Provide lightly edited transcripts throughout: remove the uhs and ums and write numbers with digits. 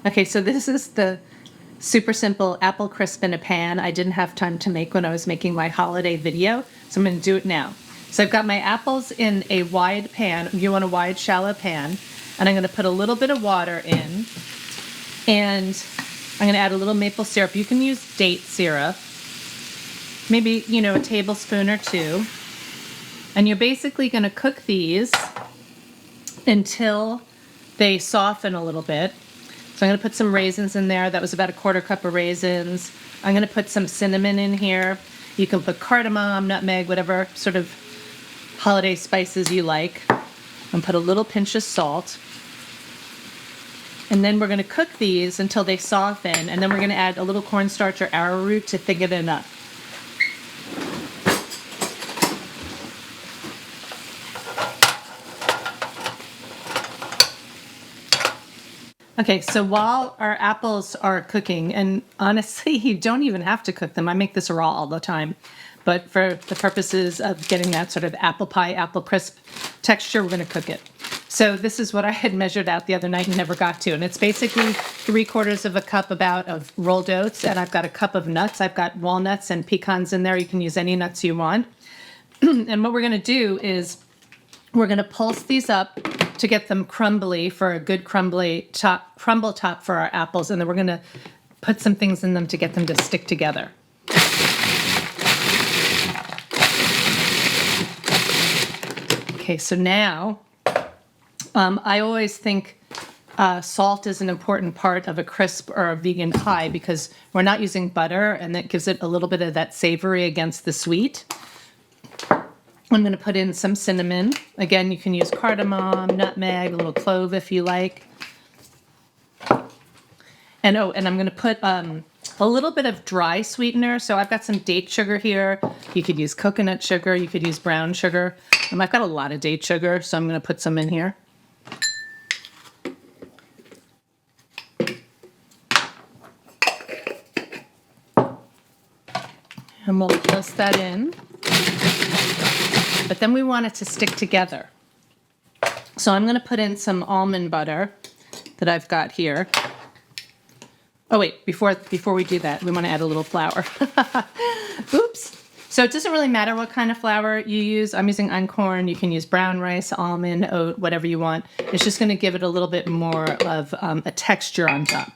Okay, so this is the super simple apple crisp in a pan I didn't have time to make when I was making my holiday video, so I'm going to do it now. So I've got my apples in a wide pan. You want a wide, shallow pan, and I'm going to put a little bit of water in, and I'm going to add a little maple syrup. You can use date syrup, maybe, a tablespoon or two, and you're basically going to cook these until they soften a little bit. So I'm going to put some raisins in there. That was about a quarter cup of raisins. I'm going to put some cinnamon in here. You can put cardamom, nutmeg, whatever sort of holiday spices you like. And put a little pinch of salt. And then we're going to cook these until they soften. And then we're going to add a little cornstarch or arrowroot to thicken it up. Okay, so while our apples are cooking, and honestly, you don't even have to cook them. I make this raw all the time. But for the purposes of getting that sort of apple pie, apple crisp texture, we're going to cook it. So this is what I had measured out the other night and never got to. And it's basically 3/4 of a cup about of rolled oats. And I've got a cup of nuts. I've got walnuts and pecans in there. You can use any nuts you want. And what we're going to do is we're going to pulse these up to get them crumbly for a good crumble top for our apples. And then we're going to put some things in them to get them to stick together. Okay, so now I always think salt is an important part of a crisp or a vegan pie because we're not using butter, and that gives it a little bit of that savory against the sweet. I'm going to put in some cinnamon. Again, you can use cardamom, nutmeg, a little clove if you like. And I'm going to put a little bit of dry sweetener. So I've got some date sugar here. You could use coconut sugar. You could use brown sugar. I've got a lot of date sugar, so I'm going to put some in here. And we'll pulse that in. But then we want it to stick together. So I'm going to put in some almond butter that I've got here. Oh wait, before we do that, we want to add a little flour. Oops. So it doesn't really matter what kind of flour you use. I'm using einkorn. You can use brown rice, almond, oat, whatever you want. It's just going to give it a little bit more of a texture on top.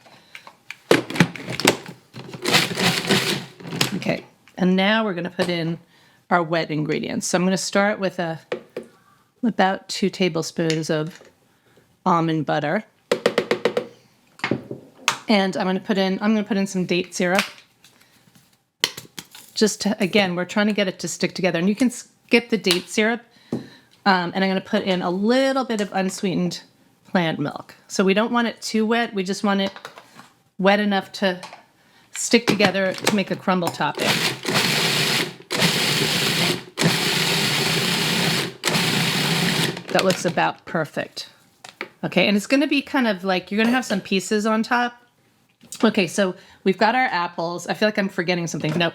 Okay, and now we're going to put in our wet ingredients. So I'm going to start with about 2 tablespoons of almond butter. And I'm going to put in some date syrup. Just to, again, we're trying to get it to stick together. And you can skip the date syrup. And I'm going to put in a little bit of unsweetened plant milk. So we don't want it too wet. We just want it wet enough to stick together to make a crumble topping. That looks about perfect. Okay, and it's going to be kind of like, you're going to have some pieces on top. Okay, so we've got our apples. I feel like I'm forgetting something. Nope.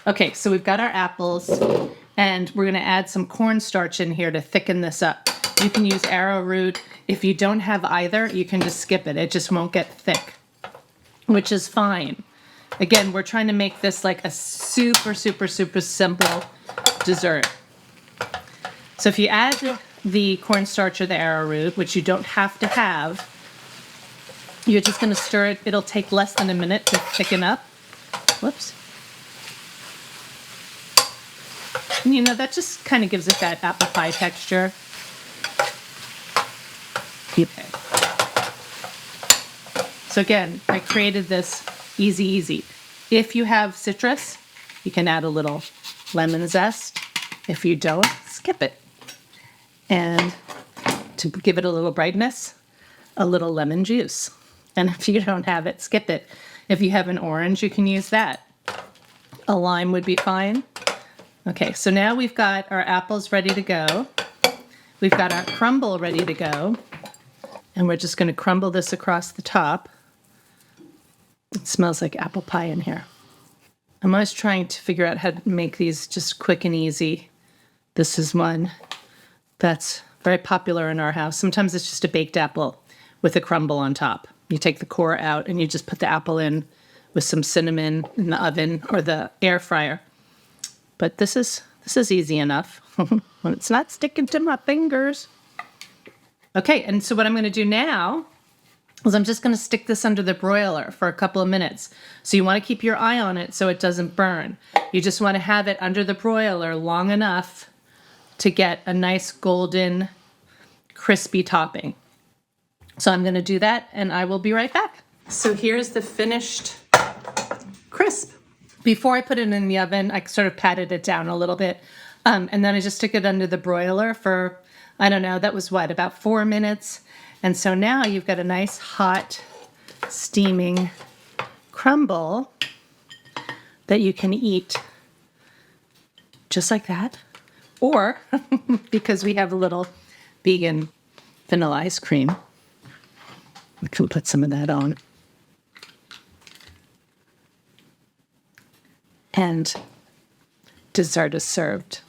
Okay, so we've got our apples, and we're going to add some cornstarch in here to thicken this up. You can use arrowroot. If you don't have either, you can just skip it. It just won't get thick, which is fine. Again, we're trying to make this like a super, super, super simple dessert. So if you add the cornstarch or the arrowroot, which you don't have to have, you're just going to stir it. It'll take less than a minute to thicken up. Whoops. And that just kind of gives it that apple pie texture. Okay. So again, I created this easy. If you have citrus, you can add a little lemon zest. If you don't, skip it. And to give it a little brightness, a little lemon juice. And if you don't have it, skip it. If you have an orange, you can use that. A lime would be fine. Okay, so now we've got our apples ready to go. We've got our crumble ready to go. And we're just going to crumble this across the top. It smells like apple pie in here. I'm always trying to figure out how to make these just quick and easy. This is one that's very popular in our house. Sometimes it's just a baked apple with a crumble on top. You take the core out and you just put the apple in with some cinnamon in the oven or the air fryer. But this is easy enough when it's not sticking to my fingers. Okay, and so what I'm going to do now is I'm just going to stick this under the broiler for a couple of minutes. So you want to keep your eye on it so it doesn't burn. You just want to have it under the broiler long enough to get a nice golden, crispy topping. So I'm going to do that, and I will be right back. So here's the finished crisp. Before I put it in the oven, I sort of patted it down a little bit, and then I just stick it under the broiler for, I don't know, that was what, about 4 minutes. And so now you've got a nice hot, steaming crumble that you can eat just like that. Or, because we have a little vegan vanilla ice cream, we can put some of that on. And dessert is served.